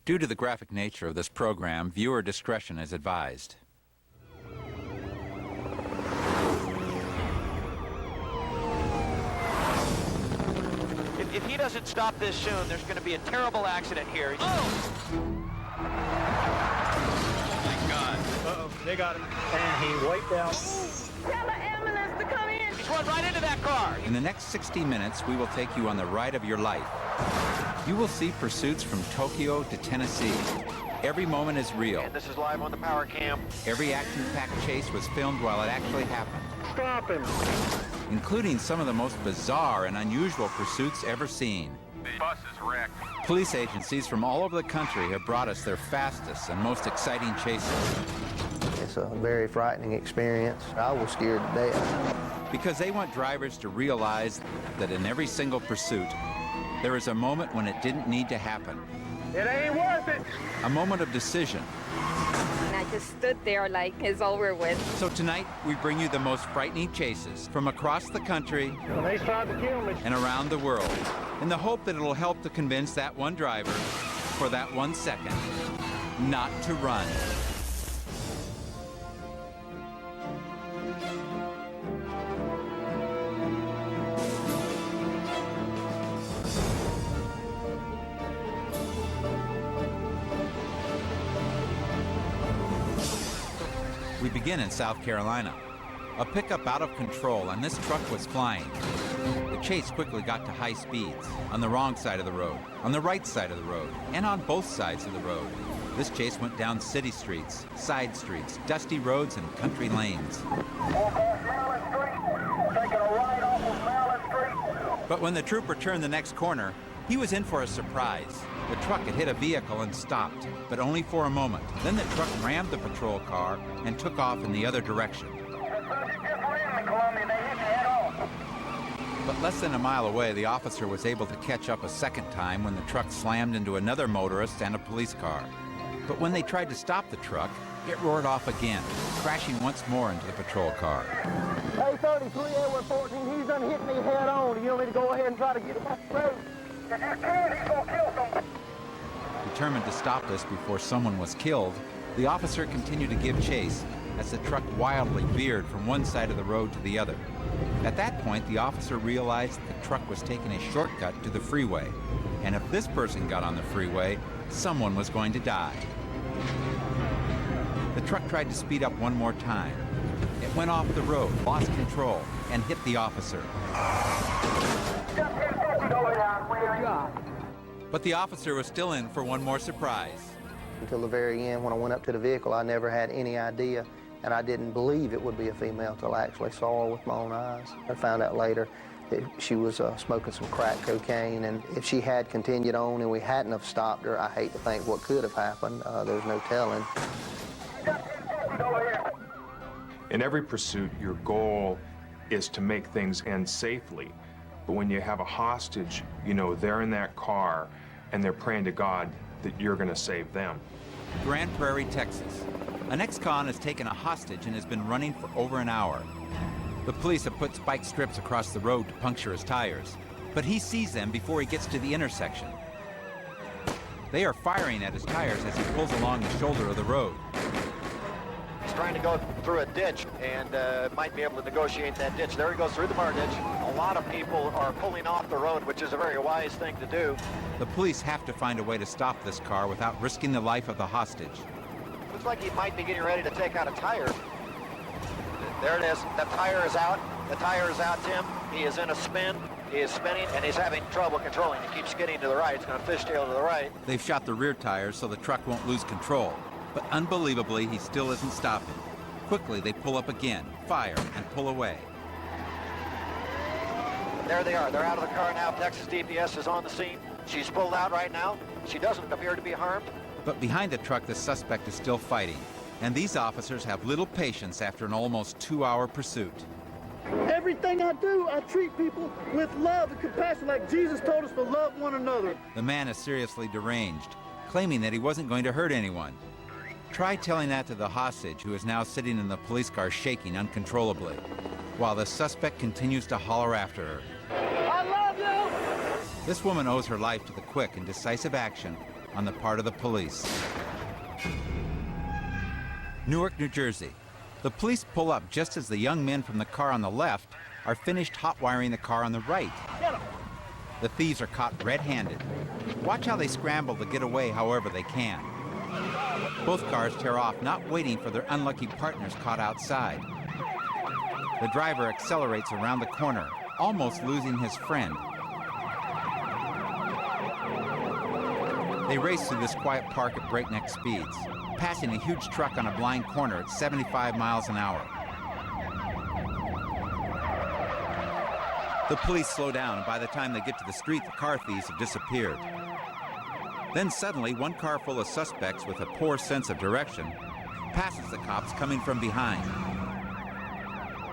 Due to the graphic nature of this program, viewer discretion is advised. If he doesn't stop this soon, there's going to be a terrible accident here. Oh! My God. Uh-oh, they got him. And he wiped out. Tell the ambulance to come in. He's run right into that car. In the next 60 minutes, we will take you on the ride of your life. You will see pursuits from Tokyo to Tennessee. Every moment is real. And this is live on the power cam. Every action-packed chase was filmed while it actually happened. Stop him. Including some of the most bizarre and unusual pursuits ever seen. The bus is wrecked. Police agencies from all over the country have brought us their fastest and most exciting chases. It's a very frightening experience. I was scared to death. Because they want drivers to realize that in every single pursuit, there is a moment when it didn't need to happen. It ain't worth it. A moment of decision. And I just stood there like it's over with. So tonight, we bring you the most frightening chases from across the country Well, they tried to kill me. and around the world, in the hope that it'll help to convince that one driver, for that 1 second, not to run. We begin in South Carolina. A pickup out of control, and this truck was flying. The chase quickly got to high speeds, on the wrong side of the road, on the right side of the road, and on both sides of the road. This chase went down city streets, side streets, dusty roads, and country lanes. But when the trooper turned the next corner, he was in for a surprise. The truck had hit a vehicle and stopped, but only for a moment. Then the truck rammed the patrol car and took off in the other direction. But less than a mile away, the officer was able to catch up a second time when the truck slammed into another motorist and a police car. But when they tried to stop the truck, it roared off again, crashing once more into the patrol car. Hey, 33, Edward 14, he's done hit me head on. You want me to go ahead and try to get him off the road? If you can, he's gonna kill someone. Determined to stop this before someone was killed, the officer continued to give chase as the truck wildly veered from one side of the road to the other. At that point, the officer realized that the truck was taking a shortcut to the freeway, and if this person got on the freeway, someone was going to die. The truck tried to speed up one more time. It went off the road, lost control, and hit the officer. But the officer was still in for one more surprise. Until the very end, when I went up to the vehicle, I never had any idea, and I didn't believe it would be a female till I actually saw her with my own eyes. I found out later that she was smoking some crack cocaine, and if she had continued on and we hadn't have stopped her, I hate to think what could have happened. There's no telling. In every pursuit, your goal is to make things end safely. But when you have a hostage, you know, they're in that car and they're praying to God that you're going to save them. Grand Prairie, Texas. An ex-con has taken a hostage and has been running for over an hour. The police have put spike strips across the road to puncture his tires, but he sees them before he gets to the intersection. They are firing at his tires as he pulls along the shoulder of the road. He's trying to go through a ditch and might be able to negotiate that ditch. There he goes through the bar ditch. A lot of people are pulling off the road, which is a very wise thing to do. The police have to find a way to stop this car without risking the life of the hostage. Looks like he might be getting ready to take out a tire. There it is. The tire is out. The tire is out, Tim. He is in a spin. He is spinning, and he's having trouble controlling. He keeps skidding to the right. He's going to fishtail to the right. They've shot the rear tires so the truck won't lose control. But unbelievably, he still isn't stopping. Quickly, they pull up again, fire, and pull away. There they are. They're out of the car now. Texas DPS is on the scene. She's pulled out right now. She doesn't appear to be harmed. But behind the truck, the suspect is still fighting. And these officers have little patience after an almost 2-hour pursuit. Everything I do, I treat people with love and compassion like Jesus told us to love one another. The man is seriously deranged, claiming that he wasn't going to hurt anyone. Try telling that to the hostage, who is now sitting in the police car shaking uncontrollably, while the suspect continues to holler after her. I love you! This woman owes her life to the quick and decisive action on the part of the police. Newark, New Jersey. The police pull up just as the young men from the car on the left are finished hot wiring the car on the right. The thieves are caught red-handed. Watch how they scramble to get away however they can. Both cars tear off, not waiting for their unlucky partners caught outside. The driver accelerates around the corner, almost losing his friend. They race through this quiet park at breakneck speeds, passing a huge truck on a blind corner at 75 miles an hour. The police slow down, and by the time they get to the street, the car thieves have disappeared. Then suddenly, one car full of suspects with a poor sense of direction passes the cops coming from behind.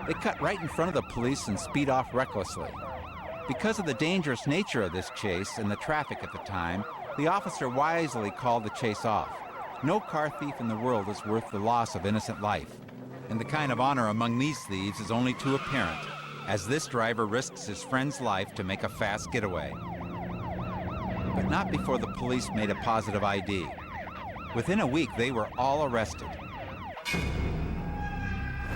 They cut right in front of the police and speed off recklessly. Because of the dangerous nature of this chase and the traffic at the time, the officer wisely called the chase off. No car thief in the world is worth the loss of innocent life. And the kind of honor among these thieves is only too apparent, as this driver risks his friend's life to make a fast getaway. But not before the police made a positive ID. Within a week, they were all arrested.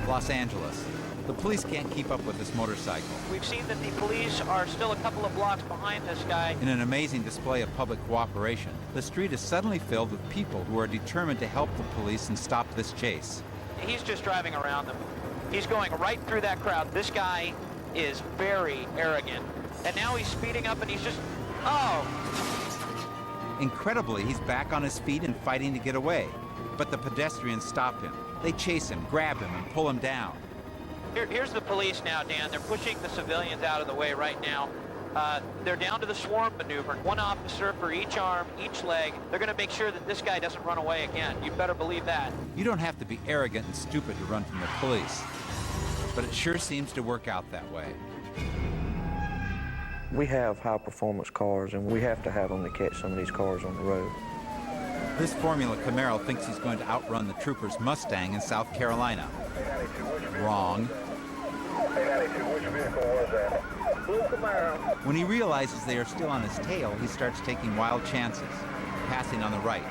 Los Angeles. The police can't keep up with this motorcycle. We've seen that the police are still a couple of blocks behind this guy. In an amazing display of public cooperation, the street is suddenly filled with people who are determined to help the police and stop this chase. He's just driving around them. He's going right through that crowd. This guy is very arrogant. And now he's speeding up and he's just, oh! Incredibly, he's back on his feet and fighting to get away. But the pedestrians stop him. They chase him, grab him, and pull him down. Here's the police now, Dan. They're pushing the civilians out of the way right now. They're down to the swarm maneuver. One officer for each arm, each leg. They're going to make sure that this guy doesn't run away again. You better believe that. You don't have to be arrogant and stupid to run from the police. But it sure seems to work out that way. We have high-performance cars, and we have to have them to catch some of these cars on the road. This Formula Camaro thinks he's going to outrun the trooper's Mustang in South Carolina. Wrong. When he realizes they are still on his tail, he starts taking wild chances, passing on the right,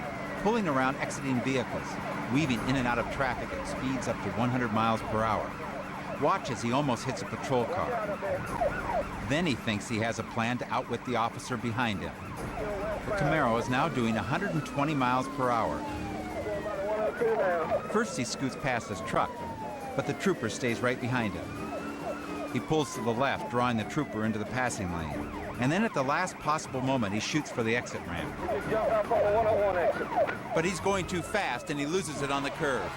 pulling around exiting vehicles, weaving in and out of traffic at speeds up to 100 miles per hour. Watch as he almost hits a patrol car. Then he thinks he has a plan to outwit the officer behind him. The Camaro is now doing 120 miles per hour. First he scoots past his truck, but the trooper stays right behind him. He pulls to the left, drawing the trooper into the passing lane. And then at the last possible moment, he shoots for the exit ramp. But he's going too fast, and he loses it on the curve.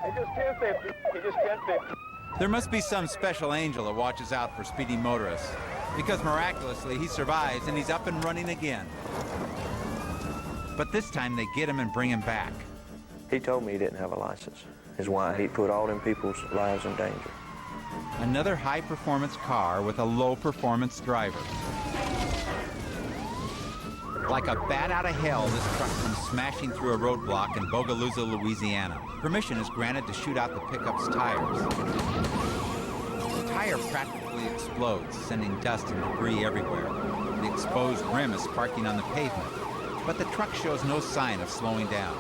He just 1050. He just 1050. There must be some special angel that watches out for speeding motorists, because miraculously he survives and he's up and running again. But this time they get him and bring him back. He told me he didn't have a license. Is why he put all them people's lives in danger. Another high-performance car with a low-performance driver. Like a bat out of hell, this truck comes smashing through a roadblock in Bogalusa, Louisiana. Permission is granted to shoot out the pickup's tires. The tire practically explodes, sending dust and debris everywhere. The exposed rim is sparking on the pavement, but the truck shows no sign of slowing down.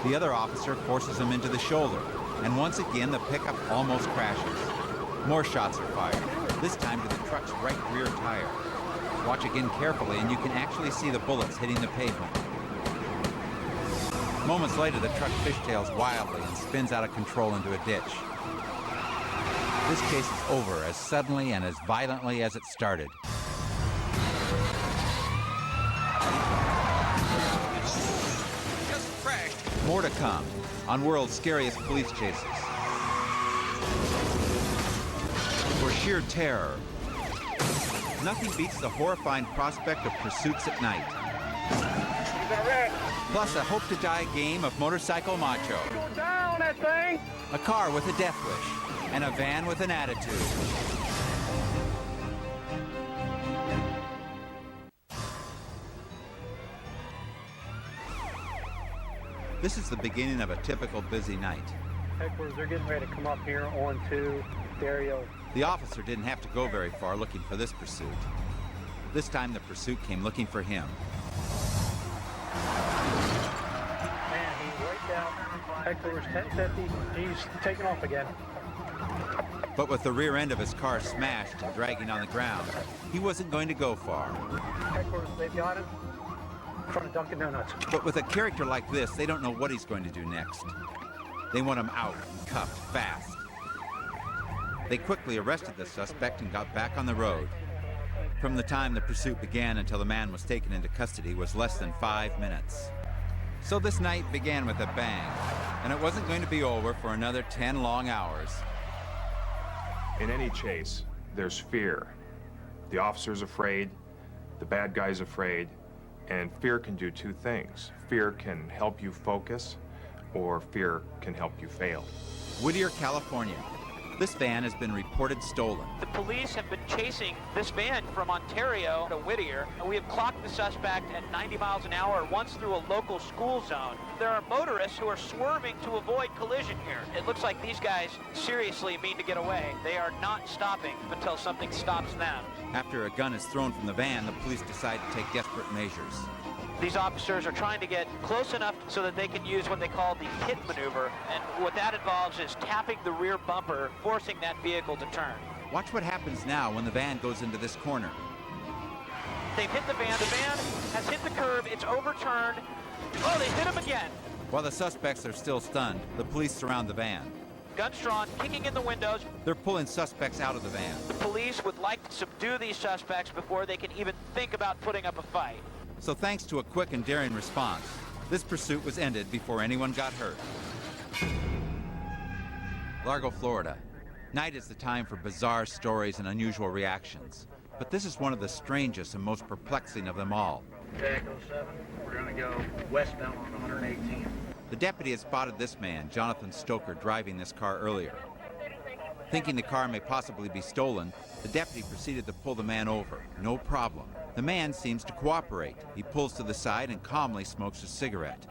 The other officer forces him into the shoulder, and once again the pickup almost crashes. More shots are fired, this time to the truck's right rear tire. Watch again carefully and you can actually see the bullets hitting the pavement. Moments later, the truck fishtails wildly and spins out of control into a ditch. This case is over as suddenly and as violently as it started. Just crashed. More to come on World's Scariest Police Chases. For sheer terror, nothing beats the horrifying prospect of pursuits at night. Plus a hope-to-die game of motorcycle macho. Go down that thing! A car with a death wish, and a van with an attitude. This is the beginning of a typical busy night. Headquarters, they're getting ready to come up here onto Stereo. The officer didn't have to go very far looking for this pursuit. This time the pursuit came looking for him. Man, he's right down. Headquarters 1050. He's taking off again. But with the rear end of his car smashed and dragging on the ground, he wasn't going to go far. Headquarters, they've got him in front of Dunkin' Donuts. But with a character like this, they don't know what he's going to do next. They want him out and cuffed fast. They quickly arrested the suspect and got back on the road. From the time the pursuit began until the man was taken into custody was less than 5 minutes. So this night began with a bang, and it wasn't going to be over for another 10 long hours. In any chase, there's fear. The officer's afraid, the bad guy's afraid, and fear can do two things. Fear can help you focus, or fear can help you fail. Whittier, California. This van has been reported stolen. The police have been chasing this van from Ontario to Whittier. We have clocked the suspect at 90 miles an hour once through a local school zone. There are motorists who are swerving to avoid collision here. It looks like these guys seriously mean to get away. They are not stopping until something stops them. After a gun is thrown from the van, the police decide to take desperate measures. These officers are trying to get close enough so that they can use what they call the pit maneuver. And what that involves is tapping the rear bumper, forcing that vehicle to turn. Watch what happens now when the van goes into this corner. They've hit the van. The van has hit the curb. It's overturned. Oh, they hit him again. While the suspects are still stunned, the police surround the van. Guns drawn, kicking in the windows. They're pulling suspects out of the van. The police would like to subdue these suspects before they can even think about putting up a fight. So thanks to a quick and daring response, this pursuit was ended before anyone got hurt. Largo, Florida. Night is the time for bizarre stories and unusual reactions. But this is one of the strangest and most perplexing of them all. Echo 7, we're going to go westbound on 118. The deputy had spotted this man, Jonathan Stoker, driving this car earlier. Thinking the car may possibly be stolen, the deputy proceeded to pull the man over. No problem. The man seems to cooperate. He pulls to the side and calmly smokes a cigarette.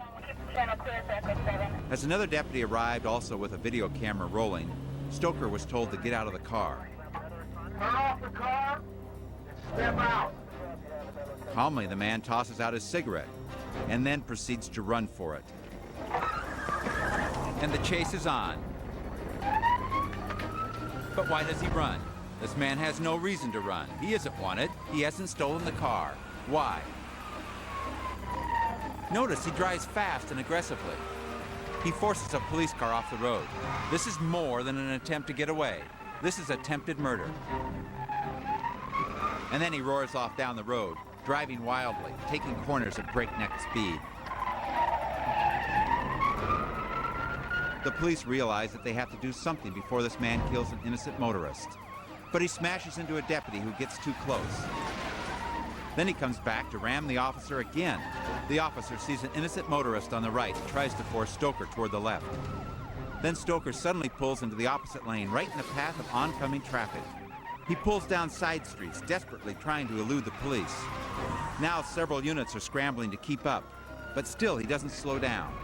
As another deputy arrived, also with a video camera rolling, Stoker was told to get out of the car. Turn off the car and step out. Calmly, the man tosses out his cigarette and then proceeds to run for it. And the chase is on. But why does he run? This man has no reason to run. He isn't wanted. He hasn't stolen the car. Why? Notice he drives fast and aggressively. He forces a police car off the road. This is more than an attempt to get away. This is attempted murder. And then he roars off down the road, driving wildly, taking corners at breakneck speed. The police realize that they have to do something before this man kills an innocent motorist. But he smashes into a deputy who gets too close. Then he comes back to ram the officer again. The officer sees an innocent motorist on the right and tries to force Stoker toward the left. Then Stoker suddenly pulls into the opposite lane, right in the path of oncoming traffic. He pulls down side streets, desperately trying to elude the police. Now several units are scrambling to keep up, but still he doesn't slow down.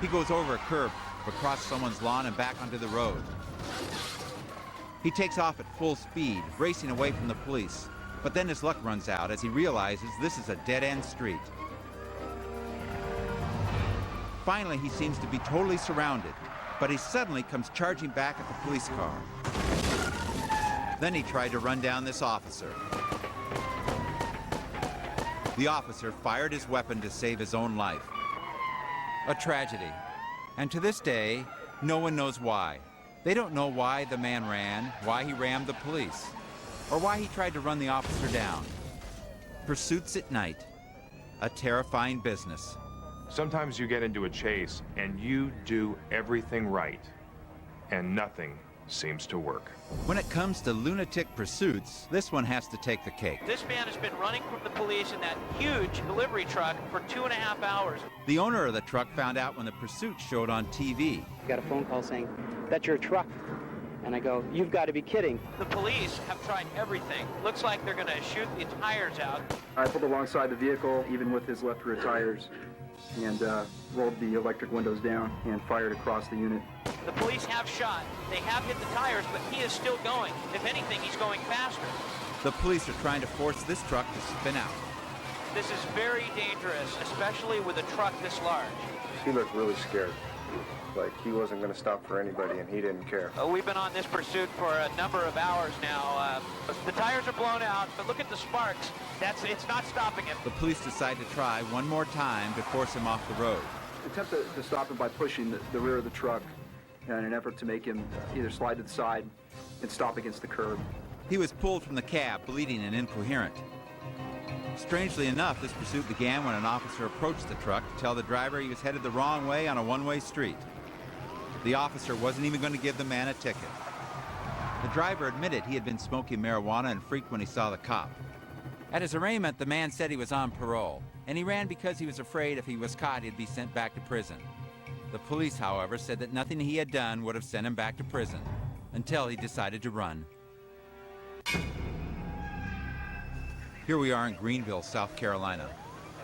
He goes over a curb, across someone's lawn and back onto the road. He takes off at full speed, racing away from the police. But then his luck runs out as he realizes this is a dead-end street. Finally, he seems to be totally surrounded, but he suddenly comes charging back at the police car. Then he tried to run down this officer. The officer fired his weapon to save his own life. A tragedy. And to this day, no one knows why. They don't know why the man ran, why he rammed the police, or why he tried to run the officer down. Pursuits at night. A terrifying business. Sometimes you get into a chase and you do everything right, and nothing seems to work. When it comes to lunatic pursuits, this one has to take the cake. This man has been running from the police in that huge delivery truck for 2.5 hours. The owner of the truck found out when the pursuit showed on TV. Got a phone call saying, "That's your truck." And I go, "You've got to be kidding." The police have tried everything. Looks like they're going to shoot the tires out. I pulled alongside the vehicle, even with his left rear tires, and rolled the electric windows down and fired across the unit. The police have shot. They have hit the tires, but he is still going. If anything, he's going faster. The police are trying to force this truck to spin out. This is very dangerous, especially with a truck this large. He looked really scared. Like he wasn't going to stop for anybody, and he didn't care. We've been on this pursuit for a number of hours now. The tires are blown out, but look at the sparks. It's not stopping him. The police decide to try one more time to force him off the road. Attempt to stop him by pushing the rear of the truck in an effort to make him either slide to the side and stop against the curb. He was pulled from the cab, bleeding and incoherent. Strangely enough, this pursuit began when an officer approached the truck to tell the driver he was headed the wrong way on a one-way street. The officer wasn't even going to give the man a ticket. The driver admitted he had been smoking marijuana and freaked when he saw the cop. At his arraignment, the man said he was on parole, and he ran because he was afraid if he was caught, he'd be sent back to prison. The police, however, said that nothing he had done would have sent him back to prison, until he decided to run. Here we are in Greenville, South Carolina.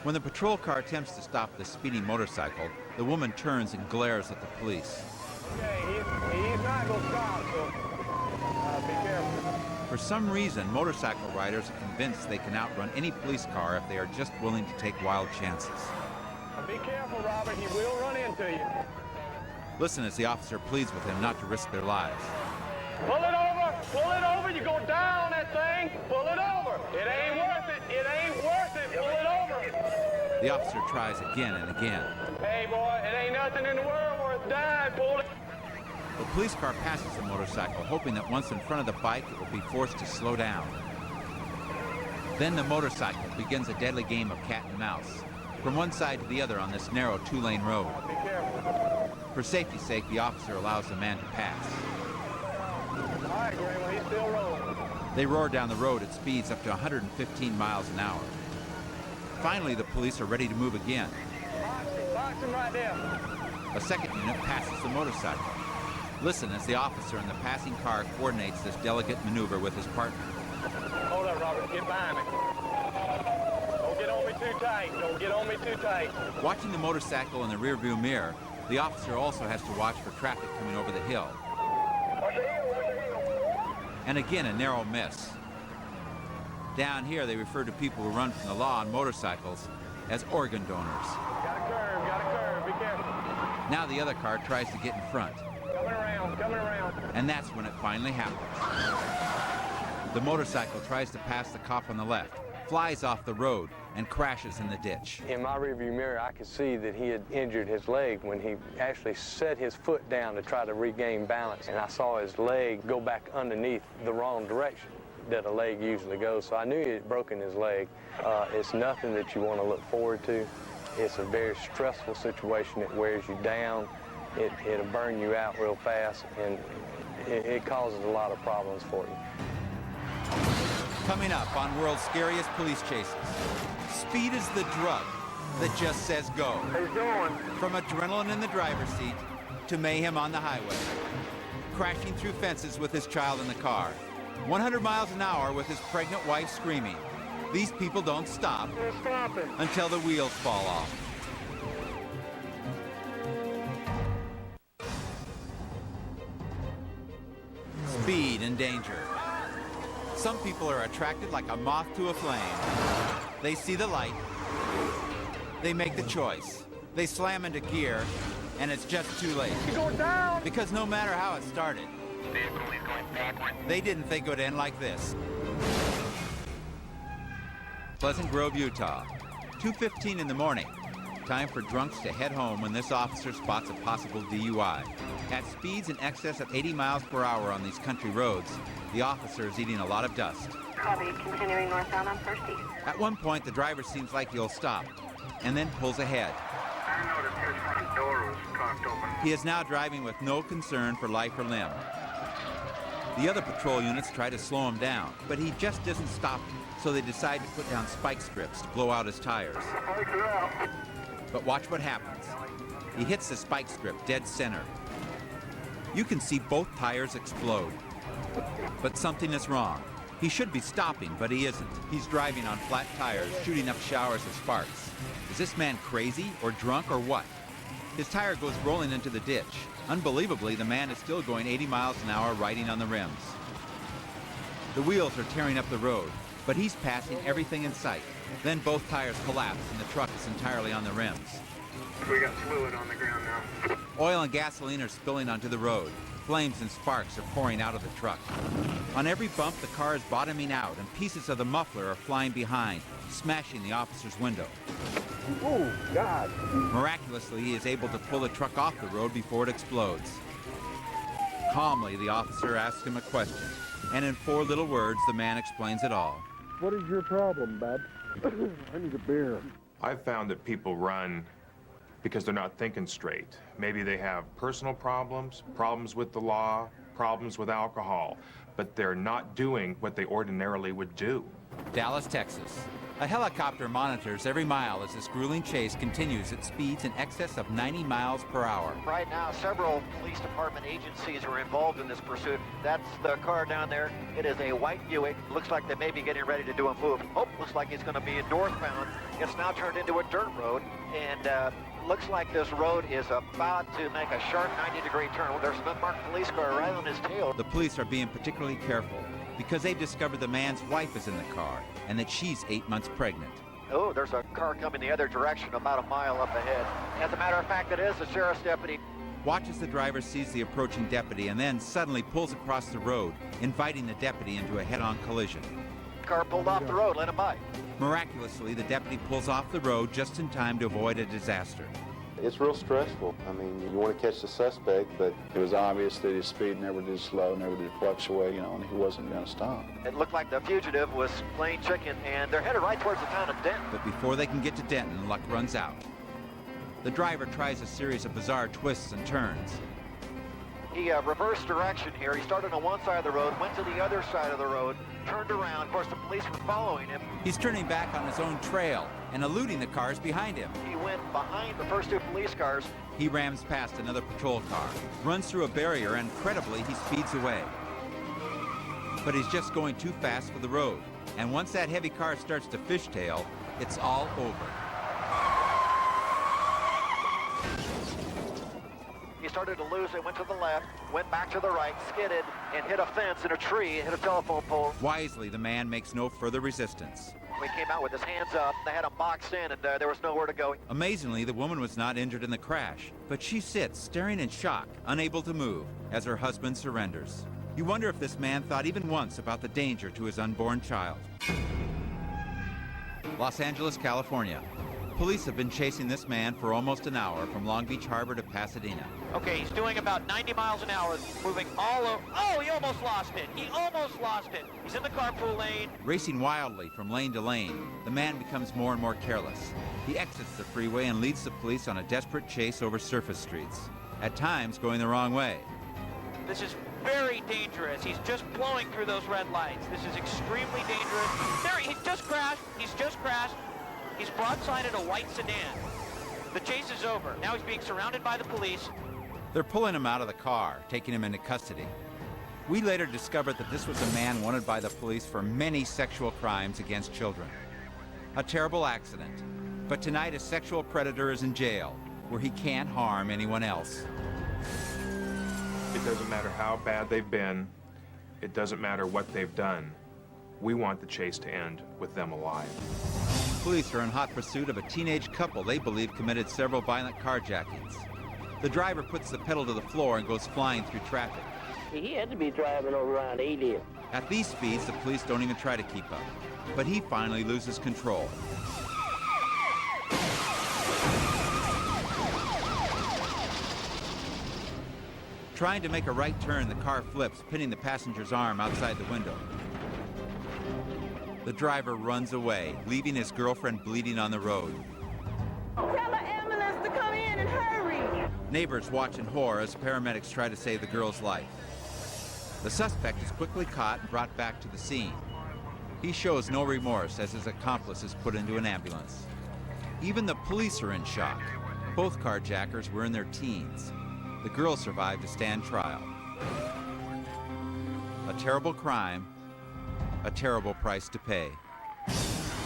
When the patrol car attempts to stop the speeding motorcycle, the woman turns and glares at the police. Okay, he's not going to stop, so be careful. For some reason, motorcycle riders are convinced they can outrun any police car if they are just willing to take wild chances. Be careful, Robert. He will run into you. Listen as the officer pleads with him not to risk their lives. Pull it over. Pull it over. You go down that thing. Pull it over. It ain't worth it. It ain't worth it. Pull it over. The officer tries again and again. Hey, boy, it ain't nothing in the world worth dying. Pull it. The police car passes the motorcycle, hoping that once in front of the bike, it will be forced to slow down. Then the motorcycle begins a deadly game of cat and mouse, from one side to the other on this narrow two-lane road. Be careful. For safety's sake, the officer allows the man to pass. All right, Grandma, he's still rolling. They roar down the road at speeds up to 115 miles an hour. Finally, the police are ready to move again. Box him right there. A second unit passes the motorcycle. Listen as the officer in the passing car coordinates this delicate maneuver with his partner. Hold up, Robert. Get behind me. Don't get on me too tight. Don't get on me too tight. Watching the motorcycle in the rearview mirror, the officer also has to watch for traffic coming over the hill. And again, a narrow miss. Down here, they refer to people who run from the law on motorcycles as organ donors. Got a curve. Be careful. Now the other car tries to get in front. Coming around. And that's when it finally happens. The motorcycle tries to pass the cop on the left, flies off the road, and crashes in the ditch. In my rearview mirror, I could see that he had injured his leg when he actually set his foot down to try to regain balance. And I saw his leg go back underneath the wrong direction that a leg usually goes. So I knew he had broken his leg. It's nothing that you want to look forward to. It's a very stressful situation. It wears you down. It'll burn you out real fast, and it causes a lot of problems for you. Coming up on World's Scariest Police Chases, speed is the drug that just says go. He's going. From adrenaline in the driver's seat to mayhem on the highway. Crashing through fences with his child in the car. 100 miles an hour with his pregnant wife screaming. These people don't stop until the wheels fall off. Speed and danger. Some people are attracted like a moth to a flame. They see the light. They make the choice. They slam into gear, and it's just too late. You're going down. Because no matter how it started, they didn't think it would end like this. Pleasant Grove, Utah, 2:15 in the morning. Time for drunks to head home when this officer spots a possible DUI. At speeds in excess of 80 miles per hour on these country roads, the officer is eating a lot of dust. Copy, continuing northbound on First East. At one point, the driver seems like he'll stop, and then pulls ahead. I noticed his front door was cocked open. He is now driving with no concern for life or limb. The other patrol units try to slow him down, but he just doesn't stop, so they decide to put down spike strips to blow out his tires. But watch what happens. He hits the spike strip dead center. You can see both tires explode. But something is wrong. He should be stopping, but he isn't. He's driving on flat tires, shooting up showers of sparks. Is this man crazy or drunk or what? His tire goes rolling into the ditch. Unbelievably, the man is still going 80 miles an hour riding on the rims. The wheels are tearing up the road, but he's passing everything in sight. Then both tires collapse and the truck is entirely on the rims. We got fluid on the ground now. Oil and gasoline are spilling onto the road. Flames and sparks are pouring out of the truck. On every bump, the car is bottoming out and pieces of the muffler are flying behind, smashing the officer's window. Oh, God. Miraculously, he is able to pull the truck off the road before it explodes. Calmly, the officer asks him a question, and in 4 little words, the man explains it all. What is your problem, bud? I need a beer. I've found that people run because they're not thinking straight. Maybe they have personal problems, problems with the law, problems with alcohol, but they're not doing what they ordinarily would do. Dallas, Texas. A helicopter monitors every mile as this grueling chase continues at speeds in excess of 90 miles per hour. Right now, several police department agencies are involved in this pursuit. That's the car down there. It is a white Buick. Looks like they may be getting ready to do a move. Oh, looks like it's going to be northbound. It's now turned into a dirt road, and looks like this road is about to make a sharp 90-degree turn. There's an unmarked police car right on his tail. The police are being particularly careful because they've discovered the man's wife is in the car and that she's 8 months pregnant. Oh, there's a car coming the other direction about a mile up ahead. As a matter of fact, it is the sheriff's deputy. Watch as the driver sees the approaching deputy and then suddenly pulls across the road, inviting the deputy into a head-on collision. Car pulled off the road, let him by. Miraculously, the deputy pulls off the road just in time to avoid a disaster. It's real stressful. I mean, you want to catch the suspect, but it was obvious that his speed never did slow, never did fluctuate, and he wasn't going to stop. It looked like the fugitive was playing chicken, and they're headed right towards the town of Denton. But before they can get to Denton, luck runs out. The driver tries a series of bizarre twists and turns. He reversed direction here. He started on one side of the road, went to the other side of the road, turned around. Of course, the police were following him. He's turning back on his own trail and eluding the cars behind him. He went behind the first 2 police cars. He rams past another patrol car, runs through a barrier, and incredibly, he speeds away. But he's just going too fast for the road. And once that heavy car starts to fishtail, it's all over. He started to lose it, went to the left, went back to the right, skidded, and hit a fence and a tree, hit a telephone pole. Wisely, the man makes no further resistance. He came out with his hands up. They had him boxed in, and there was nowhere to go. Amazingly, the woman was not injured in the crash, but she sits, staring in shock, unable to move, as her husband surrenders. You wonder if this man thought even once about the danger to his unborn child. Los Angeles, California. Police have been chasing this man for almost an hour from Long Beach Harbor to Pasadena. Okay, he's doing about 90 miles an hour, moving all over. Oh, he almost lost it. He almost lost it. He's in the carpool lane. Racing wildly from lane to lane, the man becomes more and more careless. He exits the freeway and leads the police on a desperate chase over surface streets, at times going the wrong way. This is very dangerous. He's just blowing through those red lights. This is extremely dangerous. There, he just crashed. He's just crashed. He's broadsided a white sedan. The chase is over. Now he's being surrounded by the police. They're pulling him out of the car, taking him into custody. We later discovered that this was a man wanted by the police for many sexual crimes against children. A terrible accident. But tonight a sexual predator is in jail, where he can't harm anyone else. It doesn't matter how bad they've been. It doesn't matter what they've done. We want the chase to end with them alive. Police are in hot pursuit of a teenage couple they believe committed several violent carjackings. The driver puts the pedal to the floor and goes flying through traffic. He had to be driving around 80. At these speeds, the police don't even try to keep up. But he finally loses control. Trying to make a right turn, the car flips, pinning the passenger's arm outside the window. The driver runs away, leaving his girlfriend bleeding on the road. Tell the ambulance to come in and hurry. Neighbors watch in horror as paramedics try to save the girl's life. The suspect is quickly caught and brought back to the scene. He shows no remorse as his accomplice is put into an ambulance. Even the police are in shock. Both carjackers were in their teens. The girl survived to stand trial. A terrible crime, a terrible price to pay.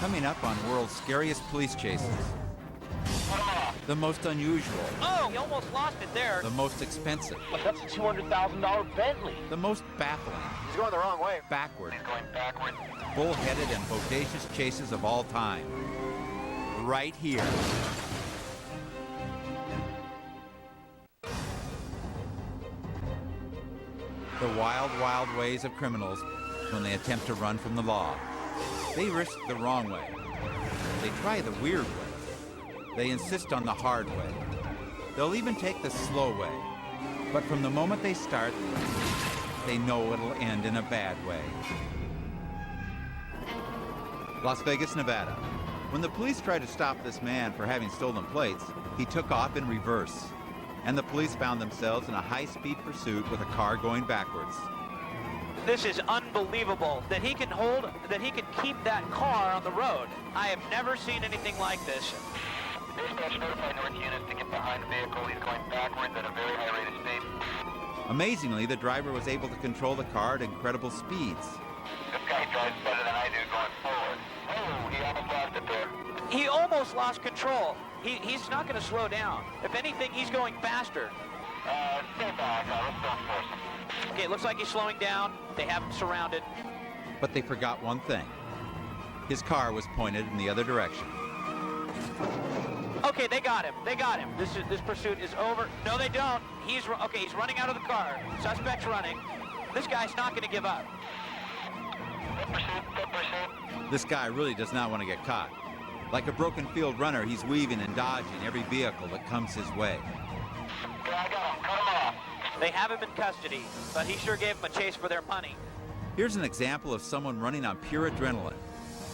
Coming up on World's Scariest Police Chases. Cut him off. The most unusual. Oh, he almost lost it there. The most expensive. But that's a $200,000 Bentley. The most baffling. He's going the wrong way. Backward. He's going backward. Bull-headed and bodacious chases of all time. Right here. The wild, wild ways of criminals when they attempt to run from the law. They risk the wrong way. They try the weird way. They insist on the hard way. They'll even take the slow way. But from the moment they start, they know it'll end in a bad way. Las Vegas, Nevada. When the police tried to stop this man for having stolen plates, he took off in reverse. And the police found themselves in a high-speed pursuit with a car going backwards. This is unbelievable that he can keep that car on the road. I have never seen anything like this. Dispatch notify North units to get behind the vehicle. He's going backwards at a very high rate of speed. Amazingly, the driver was able to control the car at incredible speeds. This guy drives better than I do going forward. Oh, he almost lost it there. He almost lost control. He's not going to slow down. If anything, he's going faster. Stay back. Let's don't force him. Okay, it looks like he's slowing down. They have him surrounded. But they forgot one thing. His car was pointed in the other direction. Okay, they got him. They got him. This pursuit is over. No, they don't. He's running out of the car. Suspect's running. This guy's not going to give up. This guy really does not want to get caught. Like a broken field runner, he's weaving and dodging every vehicle that comes his way. I got him. Cut him off. They have him in custody, but he sure gave them a chase for their money. Here's an example of someone running on pure adrenaline.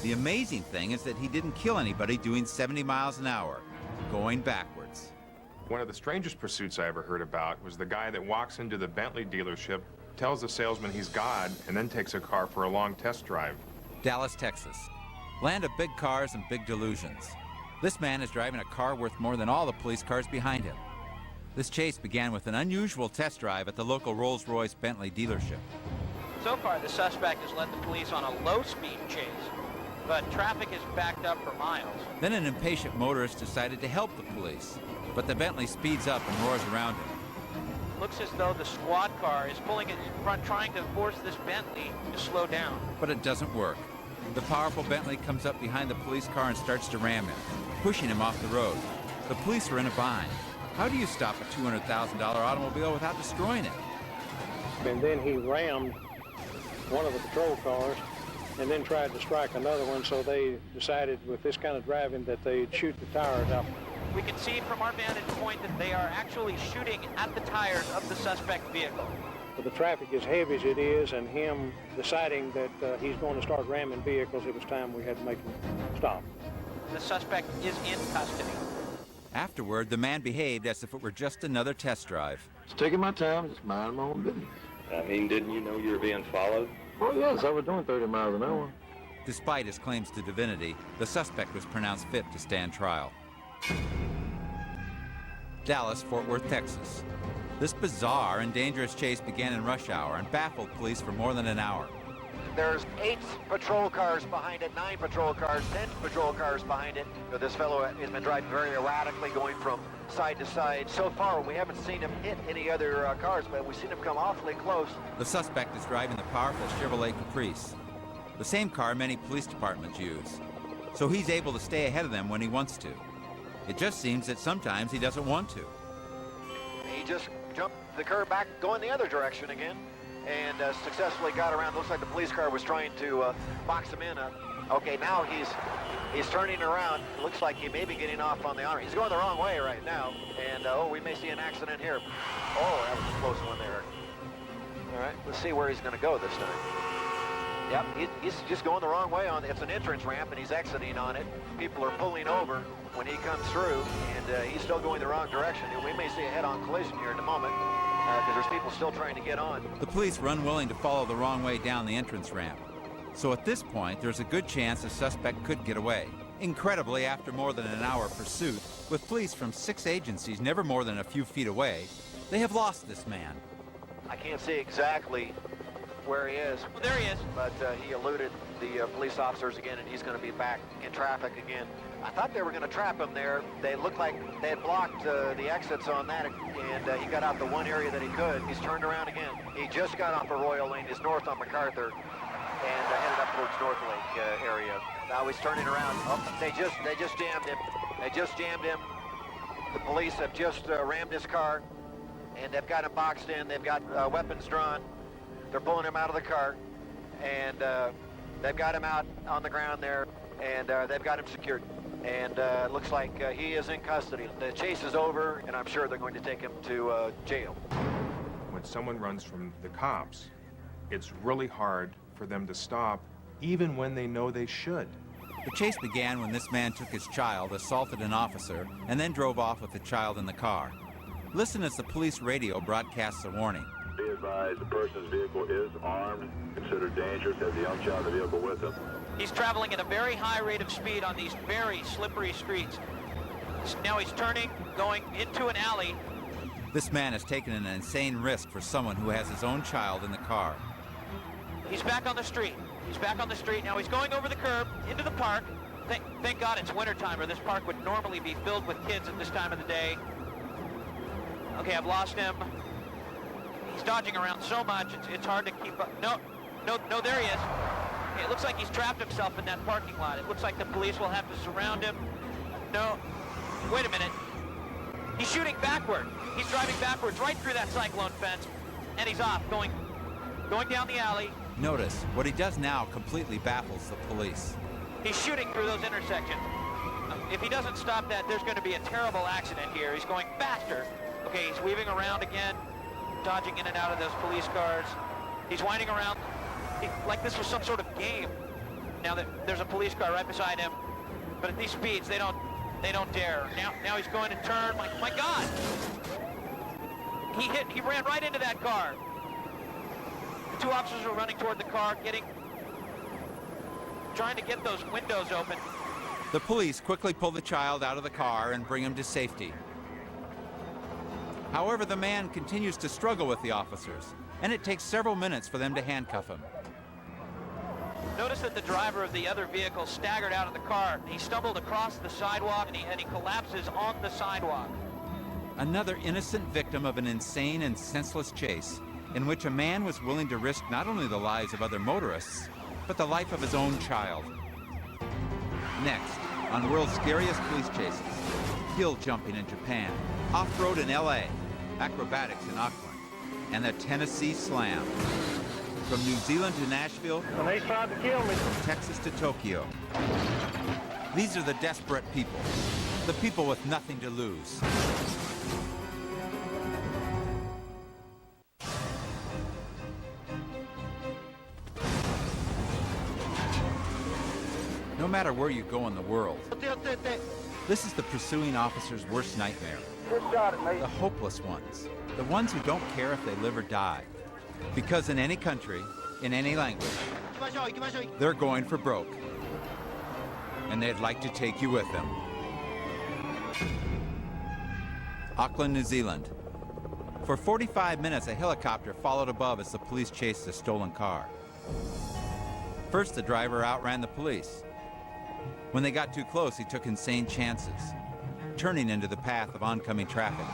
The amazing thing is that he didn't kill anybody doing 70 miles an hour, going backwards. One of the strangest pursuits I ever heard about was the guy that walks into the Bentley dealership, tells the salesman he's God, and then takes a car for a long test drive. Dallas, Texas. Land of big cars and big delusions. This man is driving a car worth more than all the police cars behind him. This chase began with an unusual test drive at the local Rolls-Royce Bentley dealership. So far, the suspect has led the police on a low-speed chase, but traffic is backed up for miles. Then an impatient motorist decided to help the police, but the Bentley speeds up and roars around him. Looks as though the squad car is pulling it in front, trying to force this Bentley to slow down. But it doesn't work. The powerful Bentley comes up behind the police car and starts to ram him, pushing him off the road. The police are in a bind. How do you stop a $200,000 automobile without destroying it? And then he rammed one of the patrol cars and then tried to strike another one, so they decided with this kind of driving that they'd shoot the tires out. We can see from our vantage point that they are actually shooting at the tires of the suspect vehicle. With the traffic as heavy as it is and him deciding that he's going to start ramming vehicles, it was time we had to make him stop. The suspect is in custody. Afterward, the man behaved as if it were just another test drive. Just taking my time, just minding my own business. I mean, didn't you know you were being followed? Well, yes, I was doing 30 miles an hour. Despite his claims to divinity, the suspect was pronounced fit to stand trial. Dallas, Fort Worth, Texas. This bizarre and dangerous chase began in rush hour and baffled police for more than an hour. There's 8 patrol cars behind it, 9 patrol cars, 10 patrol cars behind it. This fellow has been driving very erratically, going from side to side. So far, we haven't seen him hit any other cars, but we've seen him come awfully close. The suspect is driving the powerful Chevrolet Caprice, the same car many police departments use. So he's able to stay ahead of them when he wants to. It just seems that sometimes he doesn't want to. He just jumped the curb back, going the other direction again, and successfully got around. Looks like the police car was trying to box him in. Okay, now he's turning around. Looks like he may be getting off on the honor. He's going the wrong way right now, and we may see an accident here. Oh, that was a close one there. All right, let's see where he's going to go this time. Yep, he's just going the wrong way. It's an entrance ramp, and he's exiting on it. People are pulling over when he comes through, and he's still going the wrong direction. We may see a head-on collision here in a moment, because there's people still trying to get on. The police were unwilling to follow the wrong way down the entrance ramp. So at this point, there's a good chance the suspect could get away. Incredibly, after more than an hour pursuit, with police from 6 agencies never more than a few feet away, they have lost this man. I can't see exactly where he is. Well, there he is. But he eluded the police officers again, and he's going to be back in traffic again. I thought they were going to trap him there. They looked like they had blocked the exits on that, and he got out the one area that he could. He's turned around again. He just got off of Royal Lane. He's north on MacArthur and headed up towards North Lake area. Now he's turning around. Oh, they just jammed him. They just jammed him. The police have just rammed his car, and they've got him boxed in. They've got weapons drawn. They're pulling him out of the car, and they've got him out on the ground there, and they've got him secured. And it looks like he is in custody. The chase is over, and I'm sure they're going to take him to jail. When someone runs from the cops, it's really hard for them to stop, even when they know they should. The chase began when this man took his child, assaulted an officer, and then drove off with the child in the car. Listen as the police radio broadcasts a warning. Be advised, the person's vehicle is armed, considered dangerous, has a young child in the vehicle with him. He's traveling at a very high rate of speed on these very slippery streets. Now he's turning, going into an alley. This man has taken an insane risk for someone who has his own child in the car. He's back on the street. He's back on the street. Now he's going over the curb into the park. Thank God it's wintertime, or this park would normally be filled with kids at this time of the day. Okay, I've lost him. He's dodging around so much, it's hard to keep up. No, there he is. Okay, it looks like he's trapped himself in that parking lot. It looks like the police will have to surround him. No, wait a minute. He's shooting backward. He's driving backwards right through that cyclone fence, and he's off, going down the alley. Notice, what he does now completely baffles the police. He's shooting through those intersections. If he doesn't stop that, there's going to be a terrible accident here. He's going faster. Okay, he's weaving around again, dodging in and out of those police cars. He's winding around like this was some sort of game. Now that there's a police car right beside him, but at these speeds, they don't dare. Now he's going to turn. My God! He ran right into that car. The two officers were running toward the car, trying to get those windows open. The police quickly pull the child out of the car and bring him to safety. However, the man continues to struggle with the officers, and it takes several minutes for them to handcuff him. Notice that the driver of the other vehicle staggered out of the car. He stumbled across the sidewalk, and he collapses on the sidewalk. Another innocent victim of an insane and senseless chase, in which a man was willing to risk not only the lives of other motorists, but the life of his own child. Next, on World's Scariest Police Chases, hill jumping in Japan, off-road in LA, acrobatics in Auckland, and the Tennessee Slam. From New Zealand to Nashville, and they tried to kill me. From Texas to Tokyo. These are the desperate people, the people with nothing to lose. No matter where you go in the world, this is the pursuing officer's worst nightmare. The hopeless ones, the ones who don't care if they live or die. Because in any country, in any language, they're going for broke. And they'd like to take you with them. Auckland, New Zealand. For 45 minutes, a helicopter followed above as the police chased a stolen car. First, the driver outran the police. When they got too close, he took insane chances, turning into the path of oncoming traffic.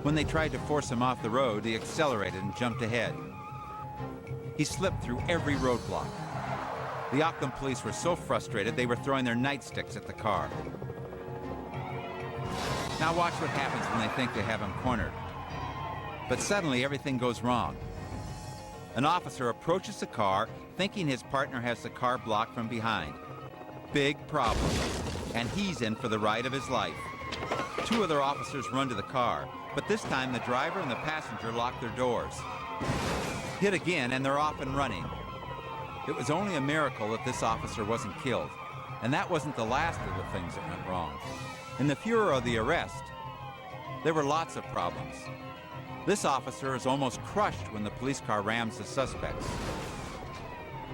When they tried to force him off the road, he accelerated and jumped ahead. He slipped through every roadblock. The Auckland police were so frustrated they were throwing their nightsticks at the car. Now watch what happens when they think they have him cornered. But suddenly everything goes wrong. An officer approaches the car thinking his partner has the car blocked from behind. Big problem. And he's in for the ride of his life. Two other officers run to the car, but this time the driver and the passenger lock their doors. Hit again, and they're off and running. It was only a miracle that this officer wasn't killed, and that wasn't the last of the things that went wrong. In the furor of the arrest, there were lots of problems. This officer is almost crushed when the police car rams the suspects.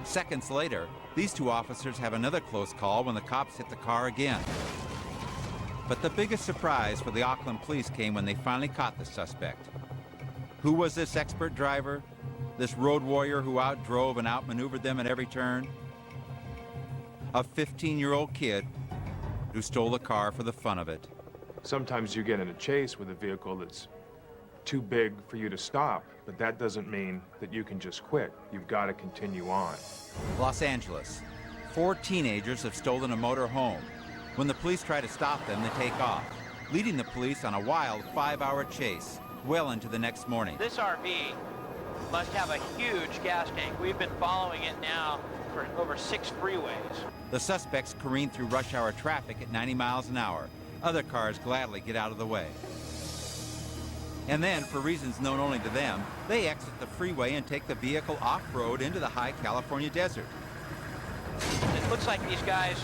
Seconds later, these two officers have another close call when the cops hit the car again. But the biggest surprise for the Auckland police came when they finally caught the suspect. Who was this expert driver? This road warrior who outdrove and outmaneuvered them at every turn? A 15-year-old kid who stole a car for the fun of it. Sometimes you get in a chase with a vehicle that's too big for you to stop, but that doesn't mean that you can just quit. You've got to continue on. Los Angeles. 4 teenagers have stolen a motor home. When the police try to stop them, they take off, leading the police on a wild 5-hour chase well into the next morning. This RV must have a huge gas tank. We've been following it now for over 6 freeways. The suspects careen through rush hour traffic at 90 miles an hour. Other cars gladly get out of the way. And then, for reasons known only to them, they exit the freeway and take the vehicle off-road into the high California desert. It looks like these guys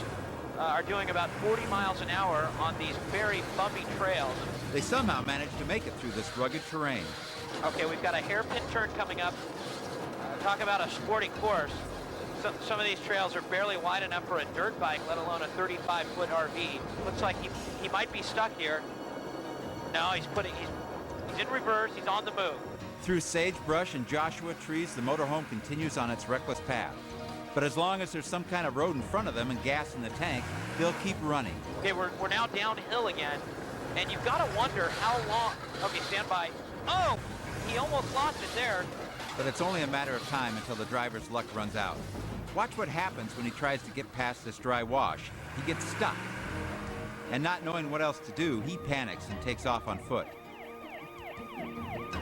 are doing about 40 miles an hour on these very bumpy trails. They somehow manage to make it through this rugged terrain. Okay, we've got a hairpin turn coming up. Talk about a sporting course. Some of these trails are barely wide enough for a dirt bike, let alone a 35-foot RV. Looks like he might be stuck here. No, he's in reverse, he's on the move. Through sagebrush and Joshua trees, the motorhome continues on its reckless path. But as long as there's some kind of road in front of them and gas in the tank, they'll keep running. Okay, we're now downhill again, and you've got to wonder how long. Okay, stand by. Oh, he almost lost it there. But it's only a matter of time until the driver's luck runs out. Watch what happens when he tries to get past this dry wash. He gets stuck. And not knowing what else to do, he panics and takes off on foot.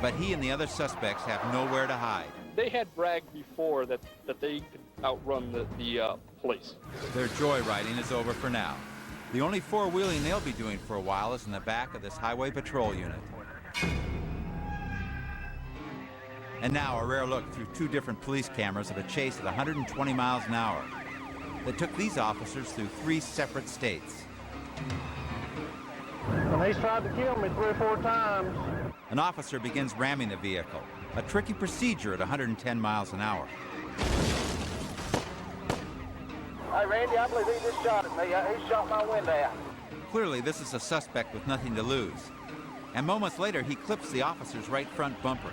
But he and the other suspects have nowhere to hide. They had bragged before that they could outrun the police. Their joyriding is over for now. The only four-wheeling they'll be doing for a while is in the back of this highway patrol unit. And now a rare look through 2 different police cameras of a chase at 120 miles an hour that took these officers through 3 separate states. And he's tried to kill me 3 or 4 times. An officer begins ramming the vehicle, a tricky procedure at 110 miles an hour. Hey, Randy, I believe he just shot at me. He shot my window out. Clearly, this is a suspect with nothing to lose. And moments later, he clips the officer's right front bumper.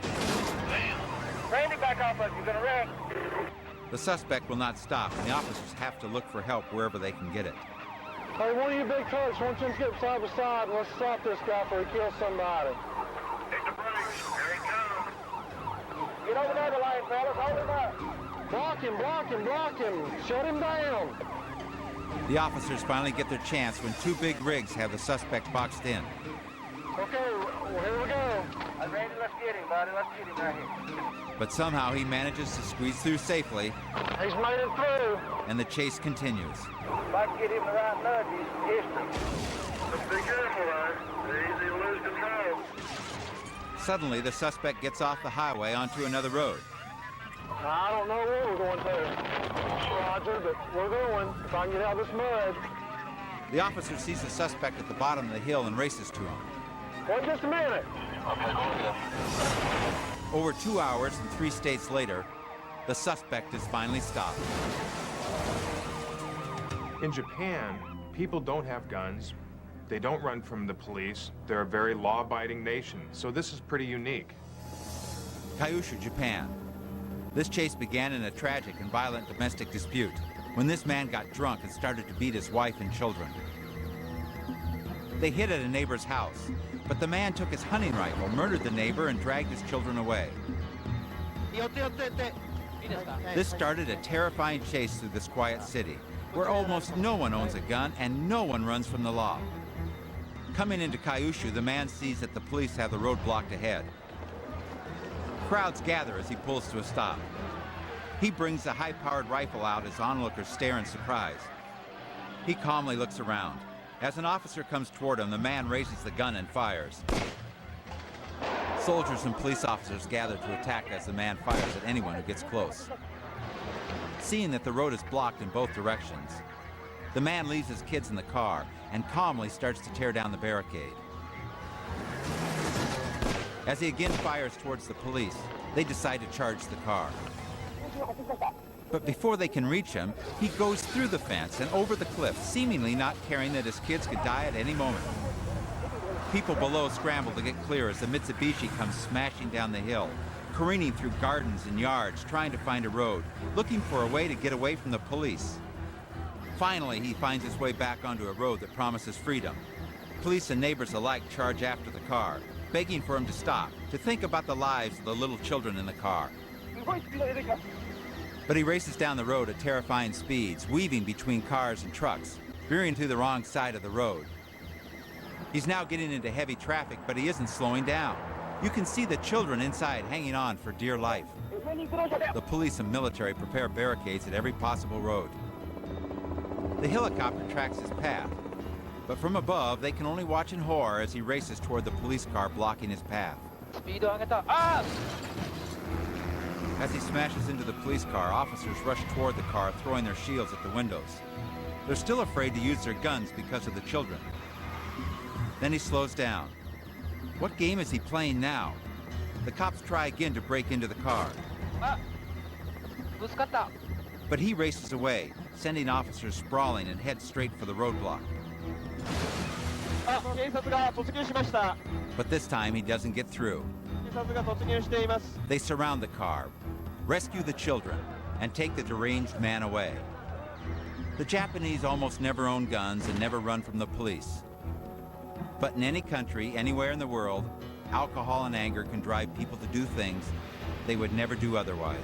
Randy, back off us. You're going to wreck. The suspect will not stop, and the officers have to look for help wherever they can get it. Hey, one of you big trucks, why don't you get side by side and let's stop this guy before he kills somebody. Hit the brakes. Here he comes. Get over there, the lane, fellas. Hold him up. Block him, block him, block him. Shut him down. The officers finally get their chance when 2 big rigs have the suspect boxed in. Okay, well, here we go. Hey, Randy, let's get him, buddy. Let's get him right here. But somehow he manages to squeeze through safely. He's made it through. And the chase continues. If I can get him the right nudge, he's history. Let's be careful, man. They're easy to lose control. Suddenly, the suspect gets off the highway onto another road. I don't know where we're going to, Roger, but we're going. If I can get out of this mud. The officer sees the suspect at the bottom of the hill and races to him. Wait just a minute. Over 2 hours and 3 states later, the suspect is finally stopped. In Japan, people don't have guns. They don't run from the police. They're a very law-abiding nation, so this is pretty unique. Kyushu, Japan. This chase began in a tragic and violent domestic dispute when this man got drunk and started to beat his wife and children. They hid at a neighbor's house, but the man took his hunting rifle, murdered the neighbor, and dragged his children away. This started a terrifying chase through this quiet city, where almost no one owns a gun and no one runs from the law. Coming into Kyushu, the man sees that the police have the road blocked ahead. Crowds gather as he pulls to a stop. He brings the high-powered rifle out as onlookers stare in surprise. He calmly looks around. As an officer comes toward him, the man raises the gun and fires. Soldiers and police officers gather to attack as the man fires at anyone who gets close. Seeing that the road is blocked in both directions, the man leaves his kids in the car and calmly starts to tear down the barricade. As he again fires towards the police, they decide to charge the car. But before they can reach him, he goes through the fence and over the cliff, seemingly not caring that his kids could die at any moment. People below scramble to get clear as the Mitsubishi comes smashing down the hill, careening through gardens and yards, trying to find a road, looking for a way to get away from the police. Finally, he finds his way back onto a road that promises freedom. Police and neighbors alike charge after the car, begging for him to stop, to think about the lives of the little children in the car. But he races down the road at terrifying speeds, weaving between cars and trucks, veering to the wrong side of the road. He's now getting into heavy traffic, but he isn't slowing down. You can see the children inside hanging on for dear life. The police and military prepare barricades at every possible road. The helicopter tracks his path, but from above, they can only watch in horror as he races toward the police car blocking his path. As he smashes into the police car, officers rush toward the car, throwing their shields at the windows. They're still afraid to use their guns because of the children. Then he slows down. What game is he playing now? The cops try again to break into the car. But he races away, sending officers sprawling and head straight for the roadblock. But this time he doesn't get through. They surround the car, rescue the children, and take the deranged man away. The Japanese almost never own guns and never run from the police. But in any country, anywhere in the world, alcohol and anger can drive people to do things they would never do otherwise.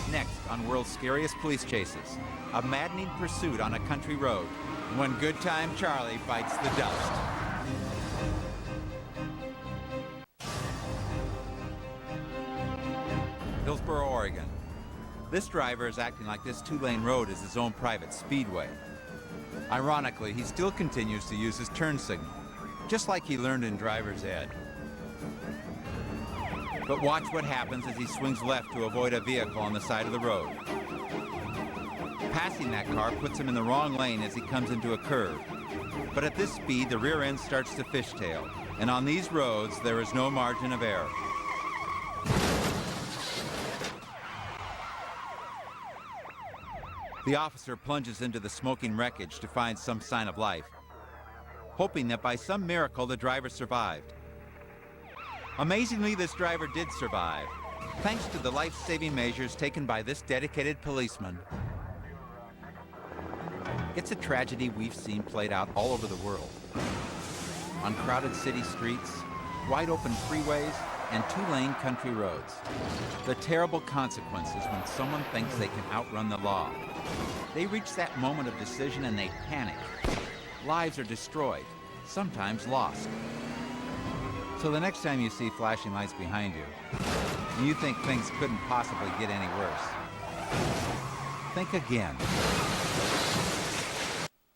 Next on World's Scariest Police Chases, a maddening pursuit on a country road when Good Time Charlie bites the dust. Hillsboro, Oregon. This driver is acting like this two-lane road is his own private speedway. Ironically, he still continues to use his turn signal, just like he learned in driver's ed. But watch what happens as he swings left to avoid a vehicle on the side of the road. Passing that car puts him in the wrong lane as he comes into a curve. But at this speed, the rear end starts to fishtail, and on these roads, there is no margin of error. The officer plunges into the smoking wreckage to find some sign of life, hoping that by some miracle the driver survived. Amazingly, this driver did survive, thanks to the life-saving measures taken by this dedicated policeman. It's a tragedy we've seen played out all over the world. On crowded city streets, wide-open freeways, and two-lane country roads. The terrible consequences when someone thinks they can outrun the law. They reach that moment of decision and they panic. Lives are destroyed, sometimes lost. So the next time you see flashing lights behind you, and you think things couldn't possibly get any worse, think again.